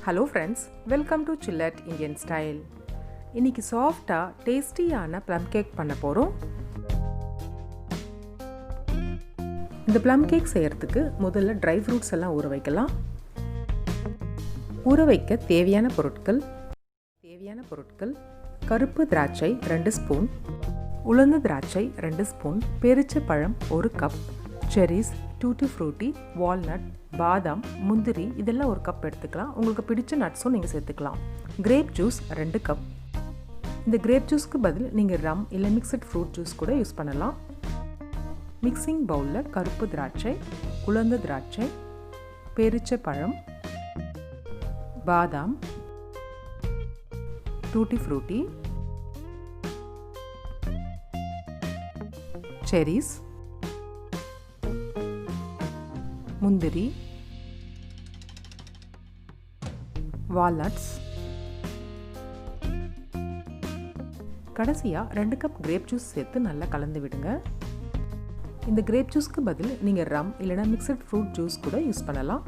Hello friends, welcome to ChillatIndianstyle. இன்னைக்கு சாஃப்ட்டா டேஸ்டியான plum cake பண்ண போறோம். இந்த plum cake செய்யறதுக்கு முதல்ல dry fruits எல்லாம் ஊற வைக்கலாம். ஊற வைக்க தேவையான பொருட்கள் கருப்பு திராட்சை 2 ஸ்பூன், உலர்ந்த திராட்சை 2 ஸ்பூன், பேரிச்சை பழம் 1 cup, cherish, tutti frutti, walnut, பாதாம், முந்திரி இதெல்லாம் 1 கப் எடுத்துக்கலாம். உங்களுக்கு பிடிச்ச நட்ஸும் நீங்கள் சேர்த்துக்கலாம். Grape juice 2 cup. இந்த கிரேப் ஜூஸ்க்கு பதில் நீங்கள் ரம் இல்லை மிக்சட் ஃப்ரூட் ஜூஸ் கூட யூஸ் பண்ணலாம். மிக்சிங் பவுலில் கருப்பு திராட்சை, உலர்ந்த திராட்சை, பேரிச்சை பழம், பாதாம், டூட்டி ஃப்ரூட்டி, செரிஸ், முந்திரி, வால்நட்ஸ், கடைசியாக 2 கப் கிரேப் ஜூஸ் சேர்த்து நல்லா கலந்து விடுங்க. இந்த கிரேப் ஜூஸ்க்கு பதில் நீங்கள் ரம் இல்லைனா மிக்சட் ஃப்ரூட் ஜூஸ் கூட யூஸ் பண்ணலாம்.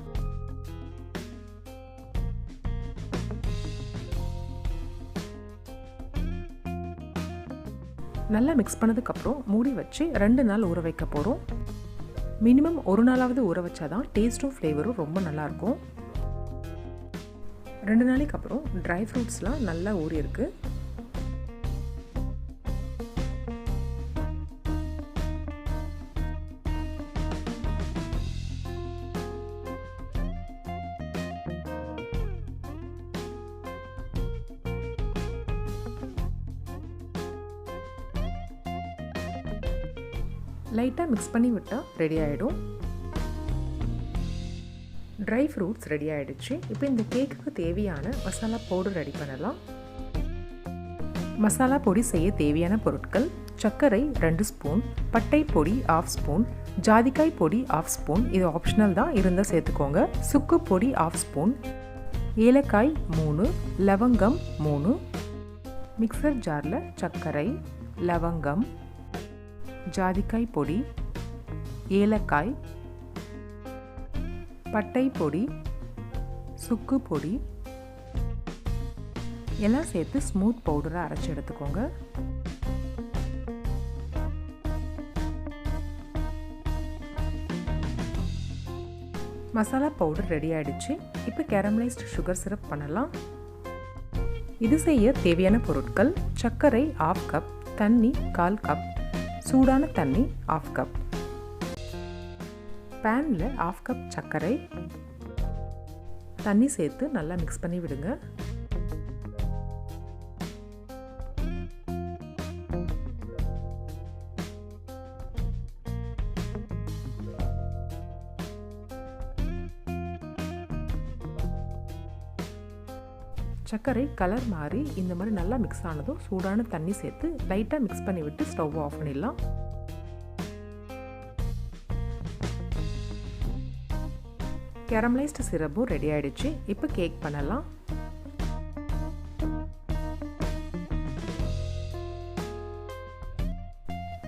நல்லா மிக்ஸ் பண்ணதுக்கப்புறம் மூடி வச்சு 2 நாள் ஊற வைக்க போகிறோம். மினிமம் 1 நாளாவது ஊற வச்சாதான் டேஸ்ட்டும் ஃப்ளேவரும் ரொம்ப நல்லாயிருக்கும். 2 நாளைக்கு அப்புறம் ட்ரை ஃப்ரூட்ஸ்லாம் நல்லா ஊறி இருக்கு. லைட்டாக மிக்ஸ் பண்ணி விட்டால் ரெடி ஆகிடும். ட்ரை ஃப்ரூட்ஸ் ரெடி ஆகிடுச்சு. இப்போ இந்த கேக்குக்கு தேவையான மசாலா பவுடர் ரெடி பண்ணலாம். மசாலா பொடி செய்ய தேவையான பொருட்கள்: சர்க்கரை 2 ஸ்பூன், பட்டை பொடி 1/2 ஸ்பூன், ஜாதிக்காய் பொடி 1/2 ஸ்பூன், இது ஆப்ஷனல் தான், இருந்தால் சேர்த்துக்கோங்க, சுக்கு பொடி 1/2 ஸ்பூன், ஏலக்காய் 3, லவங்கம் 3. மிக்சர் ஜாரில் சர்க்கரை, லவங்கம், ஜாதிக்காய் பொடி, ஏலக்காய், பட்டை பொடி, சுக்கு பொடி எல்லாம் சேர்த்து ஸ்மூத் பவுடராக அரைச்சி எடுத்துக்கோங்க. மசாலா பவுடர் ரெடி ஆகிடுச்சு. இப்போ கேரமலைஸ்டு சுகர் சிரப் பண்ணலாம். இது செய்ய தேவையான பொருட்கள்: சர்க்கரை 1/2 கப், தண்ணி 1/4 கப், சூடான தண்ணி 1/2 கப். பேனில் 1/2 கப் சர்க்கரை, தண்ணி சேர்த்து நல்லா மிக்ஸ் பண்ணி விடுங்க. சர்க்கரை கலர் மாறி இந்த மாதிரி நல்லா மிக்ஸ் ஆனதும் சூடான தண்ணி சேர்த்து லைட்டாக மிக்ஸ் பண்ணி விட்டு ஸ்டவ் ஆஃப் பண்ணிடலாம். கேரமலைஸ்டு சிரப்பும் ரெடி ஆகிடுச்சு. இப்போ கேக் பண்ணலாம்.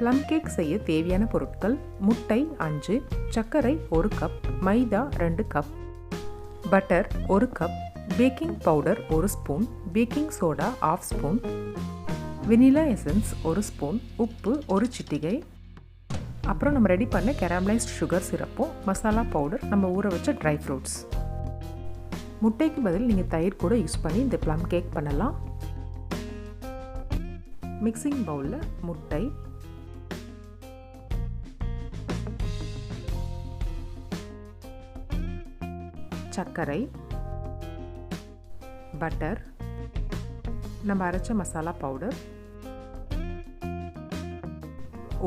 ப்ளம் கேக் செய்ய தேவையான பொருட்கள்: முட்டை 5, சர்க்கரை 1 cup, maida 2 cup, butter 1 cup, baking powder 1 spoon, baking soda 1/2 spoon, vanilla essence 1 spoon, உப்பு 1 சிட்டிகை, அப்புறம் நம்ம ரெடி பண்ண கேரமலைஸ்ட் சுகர் சிரப்பும், மசாலா பவுடர், நம்ம ஊற வச்ச ட்ரை ஃப்ரூட்ஸ். முட்டைக்கு பதில் நீங்கள் தயிர் கூட யூஸ் பண்ணி இந்த ப்ளம் கேக் பண்ணலாம். மிக்சிங் பவுலில் முட்டை, சர்க்கரை, பட்டர், நம்ம அரைச்ச மசாலா பவுடர்,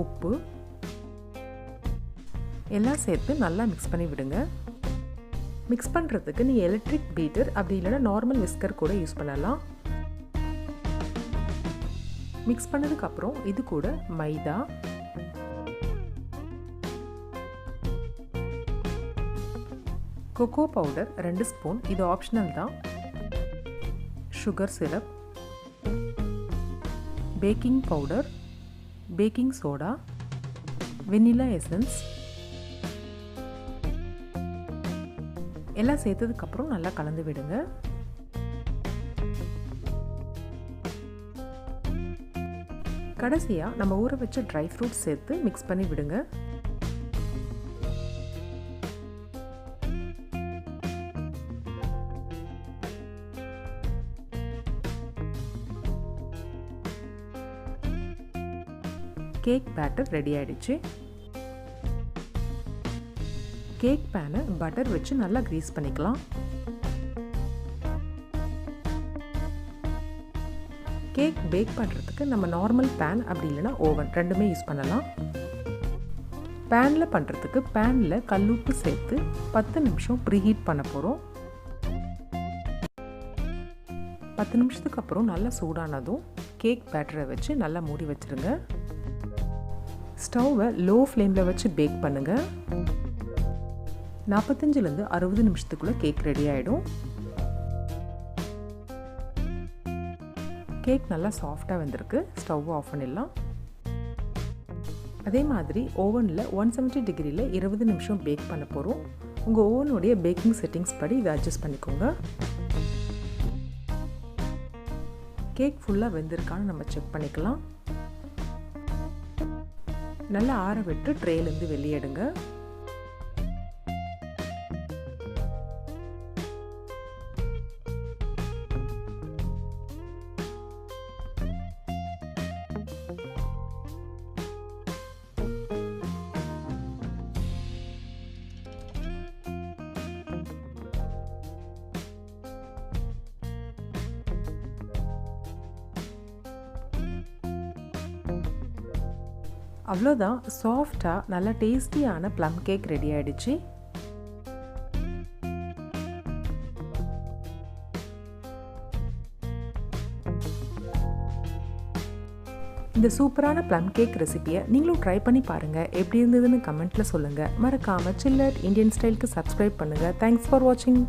உப்பு எல்லாம் சேர்த்து நல்லா மிக்ஸ் பண்ணி விடுங்க. மிக்ஸ் பண்ணுறதுக்கு நீங்கள் எலக்ட்ரிக் பீட்டர் அப்படி இல்லைன்னா நார்மல் விஸ்கர் கூட யூஸ் பண்ணலாம். மிக்ஸ் பண்ணதுக்கப்புறம் இது கூட மைதா, கொக்கோ பவுடர் 2 ஸ்பூன், இது ஆப்ஷனல் தான், sugar syrup, baking powder, baking soda, vanilla essence எல்லாம் சேர்த்ததுக்கப்புறம் நல்லா கலந்து விடுங்க. கடைசியாக நம்ம ஊற வச்ச ட்ரை ஃப்ரூட்ஸ் சேர்த்து மிக்ஸ் பண்ணி விடுங்க. கேக் பேட்டர் ரெடி ஆயிடுச்சு. கேக் பேனை பட்டர் வச்சு நல்லா கிரீஸ் பண்ணிக்கலாம். கேக் பேக் பண்ணுறதுக்கு நம்ம நார்மல் பேன் அப்படி இல்லைனா ஓவன் ரெண்டுமே யூஸ் பண்ணலாம். பேனில் பண்ணுறதுக்கு பேனில் கல்லுப்பு சேர்த்து 10 நிமிஷம் ப்ரீஹீட் பண்ண போகிறோம். 10 நிமிஷத்துக்கு அப்புறம் நல்லா சூடானதும் கேக் பேட்டரை வச்சு நல்லா மூடி வச்சுருங்க. ஸ்டவ்வை லோ ஃப்ளேமில் வச்சு பேக் பண்ணுங்கள். 45லேருந்து 60 நிமிஷத்துக்குள்ளே கேக் ரெடி ஆகிடும். கேக் நல்லா சாஃப்டாக வந்திருக்கு. ஸ்டவ் ஆஃப் பண்ணிடலாம். அதே மாதிரி ஓவனில் 170 டிகிரியில் 20 நிமிஷம் பேக் பண்ண போகிறோம். உங்கள் ஓவனுடைய பேக்கிங் செட்டிங்ஸ் படி இதை அட்ஜஸ்ட் பண்ணிக்கோங்க. கேக் ஃபுல்லாக வெந்திருக்கான்னு நம்ம செக் பண்ணிக்கலாம். நல்லா ஆற விட்டு ட்ரேலேருந்து வெளியேடுங்க. அவ்வளோதான், சாஃப்டாக நல்ல டேஸ்டியான ப்ளம் கேக் ரெடி ஆகிடுச்சு. இந்த சூப்பரான ப்ளம் கேக் ரெசிபியை நீங்களும் ட்ரை பண்ணி பாருங்கள். எப்படி இருந்ததுன்னு கமெண்ட்டில் சொல்லுங்கள். மறக்காமல் சில்லட் இந்தியன் ஸ்டைலுக்கு சப்ஸ்கிரைப் பண்ணுங்கள். தேங்க்ஸ் ஃபார் வாட்சிங்.